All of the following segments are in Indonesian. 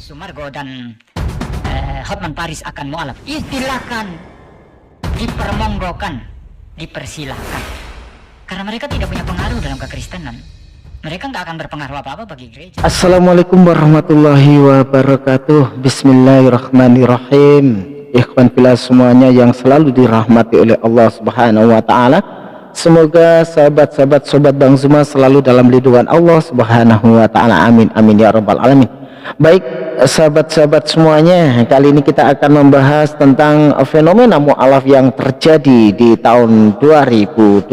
Sumargo dan Hotman Paris akan mualaf, istilahkan, dipermonggokan, dipersilahkan, karena mereka tidak punya pengaruh dalam kekristenan. Mereka nggak akan berpengaruh apa-apa bagi gereja. Assalamualaikum warahmatullahi wabarakatuh. Bismillahirrahmanirrahim. Ikhwan fillah semuanya yang selalu dirahmati oleh Allah Subhanahu wa taala. Semoga sahabat-sahabat sobat Bang Zuma selalu dalam lindungan Allah Subhanahu wa taala. Amin amin ya rabbal alamin. Baik sahabat-sahabat semuanya, kali ini kita akan membahas tentang fenomena mu'alaf yang terjadi di tahun 2025.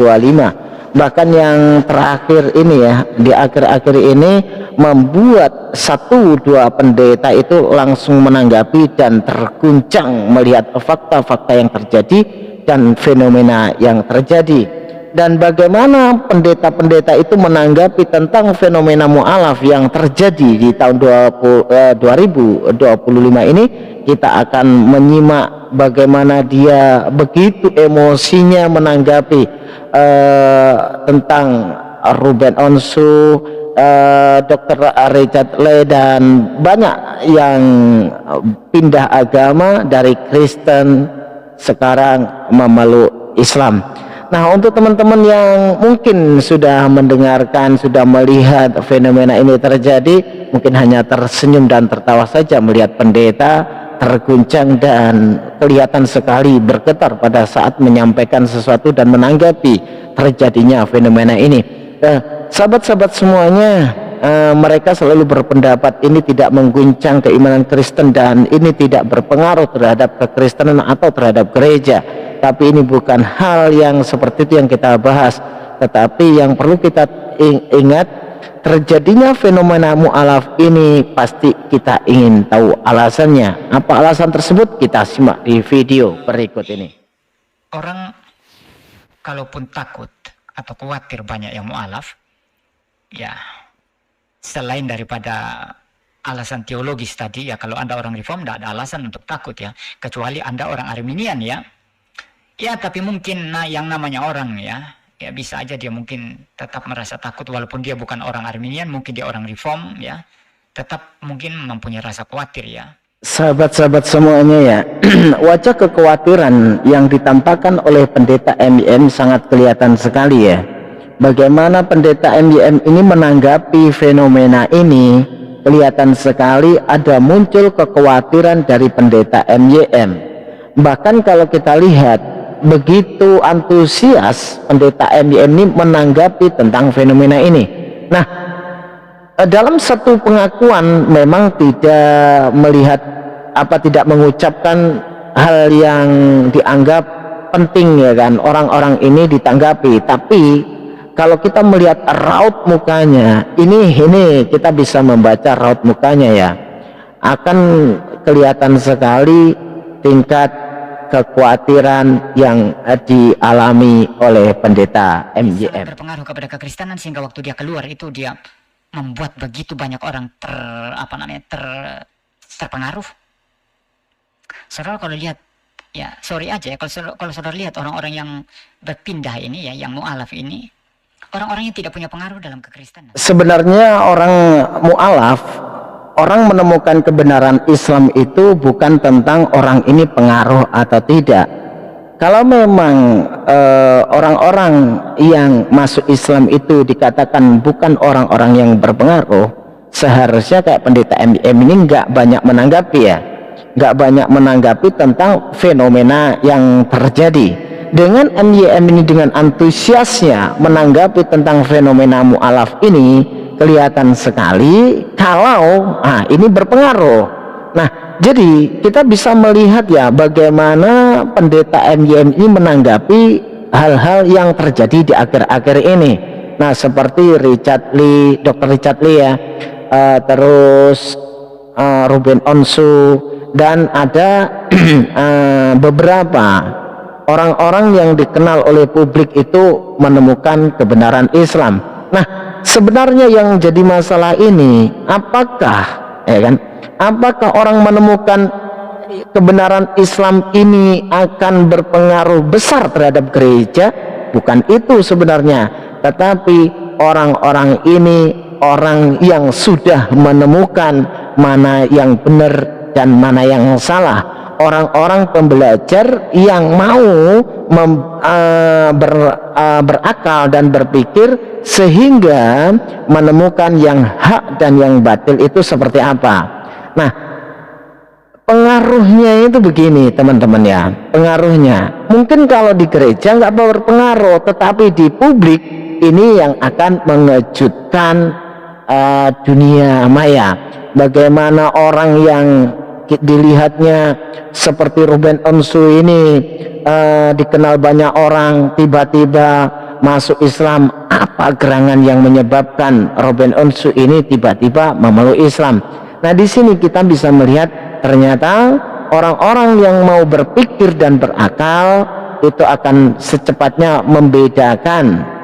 Bahkan yang terakhir ini ya, di akhir-akhir ini membuat 1-2 pendeta itu langsung menanggapi dan terguncang melihat fakta-fakta yang terjadi dan fenomena yang terjadi. Dan bagaimana pendeta-pendeta itu menanggapi tentang fenomena mu'alaf yang terjadi di tahun 2025 ini. Kita akan menyimak bagaimana dia begitu emosinya menanggapi tentang Ruben Onsu, Dr. Richard Lee, dan banyak yang pindah agama dari Kristen sekarang memeluk Islam. Nah, untuk teman-teman yang mungkin sudah mendengarkan, sudah melihat fenomena ini terjadi, mungkin hanya tersenyum dan tertawa saja melihat pendeta terguncang dan kelihatan sekali bergetar pada saat menyampaikan sesuatu dan menanggapi terjadinya fenomena ini. Sahabat-sahabat semuanya, mereka selalu berpendapat ini tidak mengguncang keimanan Kristen dan ini tidak berpengaruh terhadap kekristenan atau terhadap gereja. Tapi ini bukan hal yang seperti itu yang kita bahas, tetapi yang perlu kita ingat, terjadinya fenomena mu'alaf ini pasti kita ingin tahu alasannya. Apa alasan tersebut? Kita simak di video berikut ini. Orang kalaupun takut atau khawatir banyak yang mu'alaf, ya selain daripada alasan teologis tadi, ya kalau Anda orang reform tidak ada alasan untuk takut ya, kecuali Anda orang Arminian ya. Ya, tapi mungkin yang namanya orang ya bisa aja dia mungkin tetap merasa takut walaupun dia bukan orang Arminian, mungkin dia orang reform ya, tetap mungkin mempunyai rasa khawatir ya. Sahabat-sahabat semuanya ya, wajah kekhawatiran yang ditampakkan oleh pendeta MIM sangat kelihatan sekali ya. Bagaimana pendeta MIM ini menanggapi fenomena ini, kelihatan sekali ada muncul kekhawatiran dari pendeta MIM. Bahkan kalau kita lihat, begitu antusias pendeta MIM ini menanggapi tentang fenomena ini. Nah, dalam satu pengakuan memang tidak melihat tidak mengucapkan hal yang dianggap penting ya kan, orang-orang ini ditanggapi. Tapi kalau kita melihat raut mukanya, ini kita bisa membaca raut mukanya ya, akan kelihatan sekali tingkat kekhawatiran yang dialami oleh pendeta MIM. Berpengaruh kepada kekristenan sehingga waktu dia keluar itu dia membuat begitu banyak orang terpengaruh. Saudara kalau lihat ya, sorry aja ya, kalau saudara lihat orang-orang yang berpindah ini ya, yang mu'alaf ini, orang-orang yang tidak punya pengaruh dalam kekristenan. Sebenarnya orang mu'alaf, orang menemukan kebenaran Islam itu bukan tentang orang ini pengaruh atau tidak. Kalau memang orang-orang yang masuk Islam itu dikatakan bukan orang-orang yang berpengaruh, seharusnya kayak pendeta MIM ini nggak banyak menanggapi ya, nggak banyak menanggapi tentang fenomena yang terjadi. Dengan MIM ini dengan antusiasnya menanggapi tentang fenomena mu'alaf ini, kelihatan sekali kalau ini berpengaruh. Nah, jadi kita bisa melihat ya bagaimana pendeta MIM ini menanggapi hal-hal yang terjadi di akhir-akhir ini. Nah, seperti Richard Lee, Dr. Richard Lee ya, terus Ruben Onsu, dan ada beberapa orang-orang yang dikenal oleh publik itu menemukan kebenaran Islam. Nah, sebenarnya yang jadi masalah ini, apakah orang menemukan kebenaran Islam ini akan berpengaruh besar terhadap gereja? Bukan itu sebenarnya, tetapi orang-orang ini orang yang sudah menemukan mana yang benar dan mana yang salah. Orang-orang pembelajar yang mau berakal dan berpikir sehingga menemukan yang hak dan yang batil itu seperti apa. Nah, pengaruhnya itu begini teman-teman ya, pengaruhnya mungkin kalau di gereja nggak berpengaruh, tetapi di publik ini yang akan mengejutkan dunia maya. Bagaimana orang yang dilihatnya seperti Ruben Onsu ini dikenal banyak orang, tiba-tiba masuk Islam. Apa gerangan yang menyebabkan Ruben Onsu ini tiba-tiba memeluk Islam? Nah, di sini kita bisa melihat ternyata orang-orang yang mau berpikir dan berakal itu akan secepatnya membedakan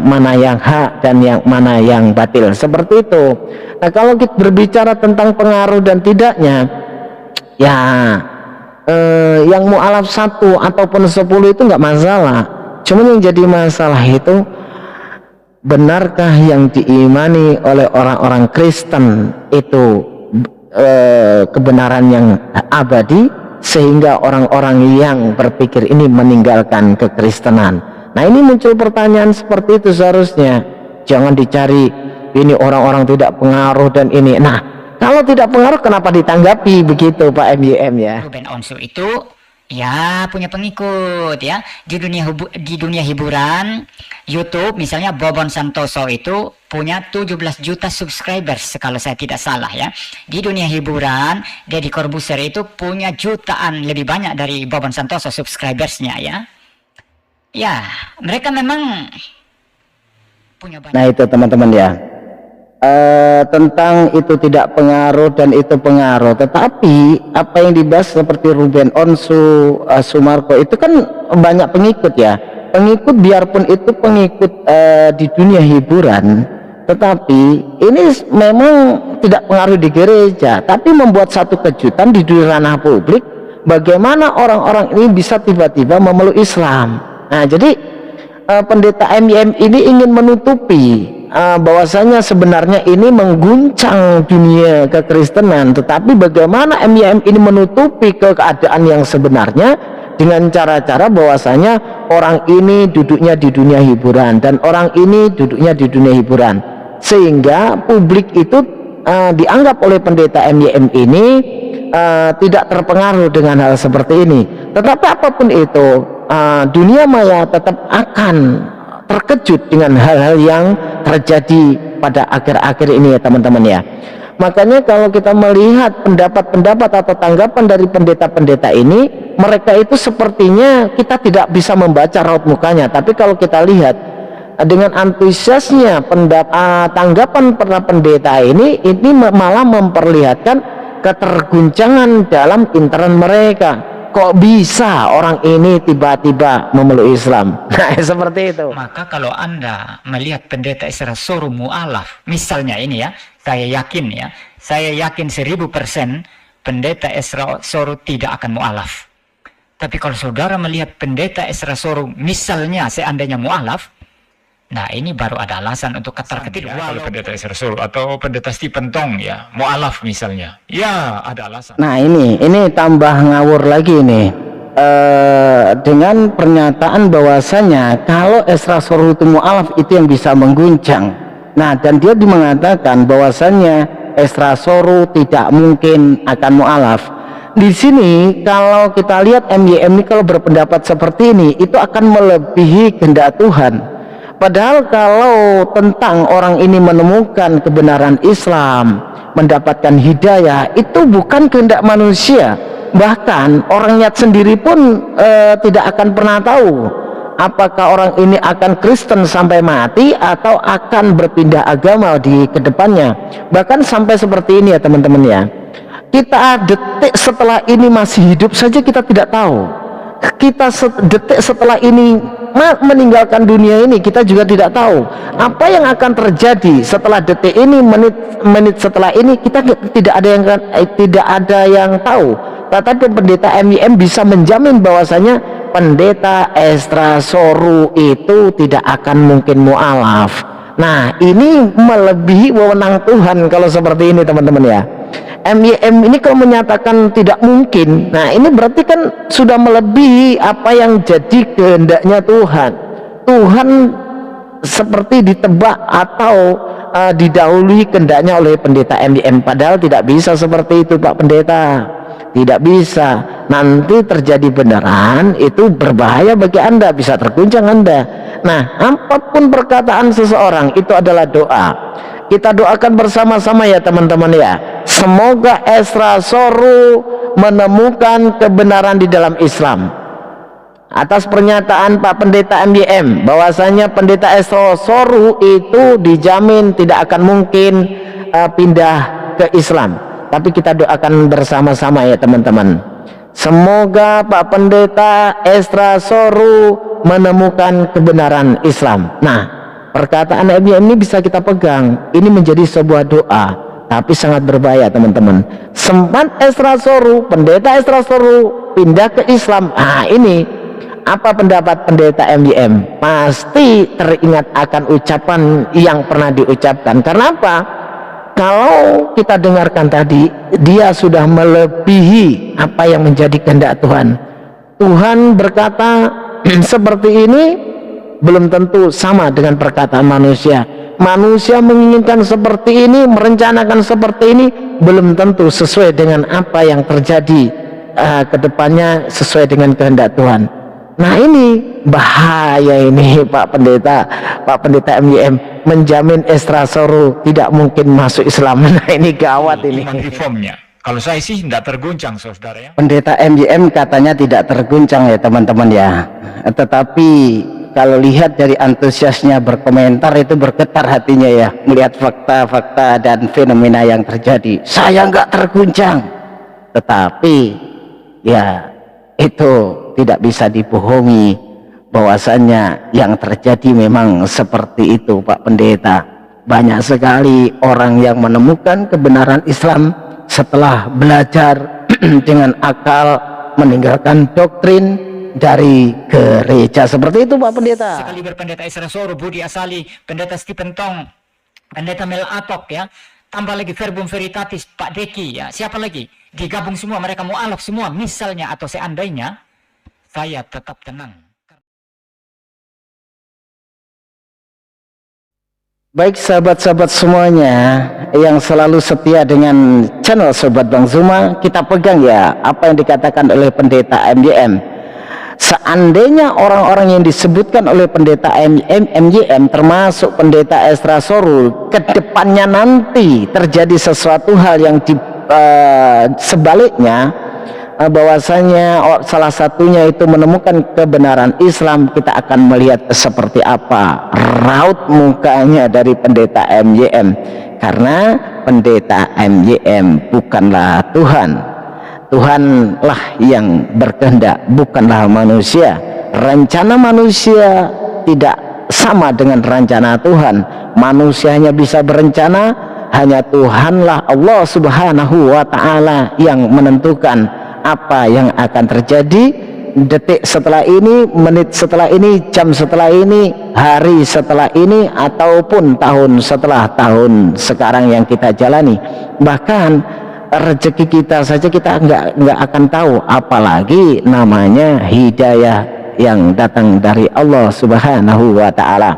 mana yang hak dan yang mana yang batil, seperti itu. Nah, kalau kita berbicara tentang pengaruh dan tidaknya, ya yang mu'alaf 1 ataupun 10 itu nggak masalah. Cuman yang jadi masalah itu, benarkah yang diimani oleh orang-orang Kristen itu kebenaran yang abadi, sehingga orang-orang yang berpikir ini meninggalkan kekristenan. Nah, ini muncul pertanyaan seperti itu. Seharusnya jangan dicari ini orang-orang tidak pengaruh dan ini. Nah, kalau tidak pengaruh kenapa ditanggapi begitu Pak MYM ya? Ruben Onsu itu ya punya pengikut ya di dunia hiburan. YouTube misalnya Bobon Santoso itu punya 17 juta subscribers kalau saya tidak salah ya. Di dunia hiburan Deddy Corbuzier itu punya jutaan, lebih banyak dari Bobon Santoso subscribersnya ya. Ya, mereka memang punya banyak. Nah, itu teman-teman ya, tentang itu tidak pengaruh dan itu pengaruh. Tetapi apa yang dibahas seperti Ruben Onsu, Sumarko itu kan banyak pengikut ya. Pengikut biarpun itu pengikut di dunia hiburan, tetapi ini memang tidak pengaruh di gereja, tapi membuat satu kejutan di dunia ranah publik. Bagaimana orang-orang ini bisa tiba-tiba memeluk Islam? Nah, jadi pendeta MYM ini ingin menutupi bahwasanya sebenarnya ini mengguncang dunia kekristenan, tetapi bagaimana MYM ini menutupi keadaan yang sebenarnya dengan cara-cara bahwasanya orang ini duduknya di dunia hiburan dan orang ini duduknya di dunia hiburan, sehingga publik itu dianggap oleh pendeta MYM ini tidak terpengaruh dengan hal seperti ini. Tetapi apapun itu, dunia maya tetap akan terkejut dengan hal-hal yang terjadi pada akhir-akhir ini ya teman-teman ya. Makanya kalau kita melihat pendapat-pendapat atau tanggapan dari pendeta-pendeta ini, mereka itu sepertinya kita tidak bisa membaca raut mukanya. Tapi kalau kita lihat dengan antusiasnya tanggapan para pendeta ini malah memperlihatkan keterguncangan dalam intern mereka. Kok bisa orang ini tiba-tiba memeluk Islam? Nah, seperti itu. Maka kalau Anda melihat pendeta Isra Soru mu'alaf, misalnya ini ya, saya yakin 1000% pendeta Isra Soru tidak akan mu'alaf. Tapi kalau saudara melihat pendeta Isra Soru misalnya seandainya mu'alaf, nah ini baru ada alasan untuk ketar-ketir. Kalau pendeta Isra Soru atau pendeta Stephen Tong ya, mu'alaf misalnya, ya ada alasan. Nah, ini tambah ngawur lagi nih, dengan pernyataan bahwasanya kalau Isra Soru itu mu'alaf itu yang bisa mengguncang. Nah, dan dia mengatakan bahwasanya Isra Soru tidak mungkin akan mu'alaf. Di sini kalau kita lihat MYM ini kalau berpendapat seperti ini, itu akan melebihi kehendak Tuhan. Padahal kalau tentang orang ini menemukan kebenaran Islam, mendapatkan hidayah, itu bukan kehendak manusia. Bahkan orang Yat sendiri pun tidak akan pernah tahu apakah orang ini akan Kristen sampai mati atau akan berpindah agama di kedepannya. Bahkan sampai seperti ini ya teman-teman ya, kita detik setelah ini masih hidup saja kita tidak tahu. Kita detik setelah ini meninggalkan dunia ini kita juga tidak tahu apa yang akan terjadi setelah detik ini, menit setelah ini kita tidak ada yang tahu. Tetapi pendeta MYM bisa menjamin bahwasanya pendeta Isra Soru itu tidak akan mungkin mu'alaf. Nah, ini melebihi wewenang Tuhan kalau seperti ini teman-teman ya. MYM ini kalau menyatakan tidak mungkin, nah ini berarti kan sudah melebihi apa yang jadi kehendaknya Tuhan. Tuhan seperti ditebak atau didahului kehendaknya oleh pendeta MYM, padahal tidak bisa seperti itu Pak Pendeta, tidak bisa. Nanti terjadi beneran itu berbahaya bagi Anda, bisa terguncang Anda. Nah, apapun perkataan seseorang itu adalah doa. Kita doakan bersama-sama ya teman-teman ya, semoga Esra Soru menemukan kebenaran di dalam Islam. Atas pernyataan Pak Pendeta MYM bahwasanya Pendeta Esra Soru itu dijamin tidak akan mungkin pindah ke Islam. Tapi kita doakan bersama-sama ya teman-teman, semoga Pak Pendeta Esra Soru menemukan kebenaran Islam. Nah, perkataan MYM ini bisa kita pegang, ini menjadi sebuah doa, tapi sangat berbahaya teman-teman. Sempat Esra Soru, Pendeta Esra Soru pindah ke Islam, nah ini apa pendapat Pendeta MYM? Pasti teringat akan ucapan yang pernah diucapkan. Karena apa? Kalau kita dengarkan tadi, dia sudah melebihi apa yang menjadi kehendak Tuhan. Tuhan berkata seperti ini belum tentu sama dengan perkataan manusia. Manusia menginginkan seperti ini, merencanakan seperti ini, belum tentu sesuai dengan apa yang terjadi ke depannya sesuai dengan kehendak Tuhan. Nah ini bahaya ini Pak Pendeta MYM menjamin Esra Soru tidak mungkin masuk Islam. Nah ini gawat ini. Iman reformnya. Kalau saya sih tidak terguncang saudara ya. Pendeta MYM katanya tidak terguncang ya teman-teman ya. Tetapi kalau lihat dari antusiasnya berkomentar itu bergetar hatinya ya, melihat fakta-fakta dan fenomena yang terjadi. Saya nggak terguncang, tetapi ya itu tidak bisa dibohongi bahwasannya yang terjadi memang seperti itu Pak Pendeta. Banyak sekali orang yang menemukan kebenaran Islam setelah belajar dengan akal, meninggalkan doktrin dari gereja. Seperti itu Pak Pendeta. Sekali berpendeta Esra Soru, Budi Asali, Pendeta Stephen Tong, Pendeta Mel Atok ya, tambah lagi Verbum Veritatis, Pak Deki ya, siapa lagi? Digabung semua, mereka mau alok semua misalnya atau seandainya, saya tetap tenang. Baik sahabat-sahabat semuanya yang selalu setia dengan channel Sobat Bang Zuma, kita pegang ya apa yang dikatakan oleh Pendeta MYM. Seandainya orang-orang yang disebutkan oleh Pendeta MYM termasuk Pendeta Esra Soru, kedepannya nanti terjadi sesuatu hal yang sebaliknya, bahwasanya salah satunya itu menemukan kebenaran Islam, kita akan melihat seperti apa raut mukanya dari Pendeta MYM. Karena Pendeta MYM bukanlah Tuhan. Tuhanlah yang berkehendak, bukanlah manusia. Rencana manusia tidak sama dengan rencana Tuhan. Manusia hanya bisa berencana, hanya Tuhanlah Allah Subhanahu wa Ta'ala yang menentukan apa yang akan terjadi detik setelah ini, menit setelah ini, jam setelah ini, hari setelah ini, ataupun tahun setelah tahun sekarang yang kita jalani. Bahkan rezeki kita saja kita nggak akan tahu, apalagi namanya hidayah yang datang dari Allah Subhanahu wa Ta'ala.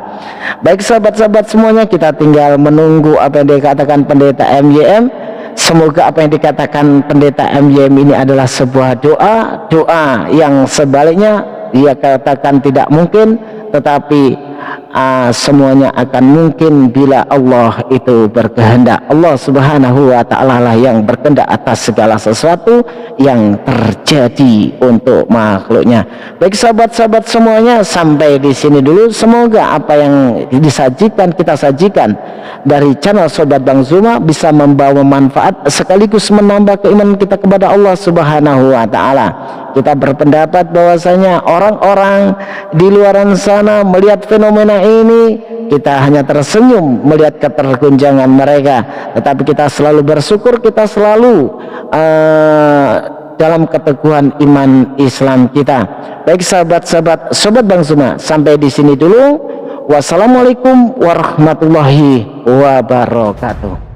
Baik sahabat-sahabat semuanya, kita tinggal menunggu apa yang dikatakan Pendeta MYM. Semoga apa yang dikatakan Pendeta MYM ini adalah sebuah doa yang sebaliknya dia katakan tidak mungkin, tetapi semuanya akan mungkin bila Allah itu berkehendak. Allah Subhanahu wa Ta'ala lah yang berkehendak atas segala sesuatu yang terjadi untuk makhluknya. Baik sahabat-sahabat semuanya, sampai di sini dulu. Semoga apa yang kita sajikan dari channel Sobat Bang Zuma bisa membawa manfaat sekaligus menambah keimanan kita kepada Allah Subhanahu wa Ta'ala. Kita berpendapat bahwasanya orang-orang di luaran sana melihat fenomena ini, kita hanya tersenyum melihat ketergunjangan mereka, tetapi kita selalu bersyukur, kita selalu dalam keteguhan iman Islam kita. Baik sahabat-sahabat Sobat Bang Zuma, sampai di sini dulu. Wassalamualaikum warahmatullahi wabarakatuh.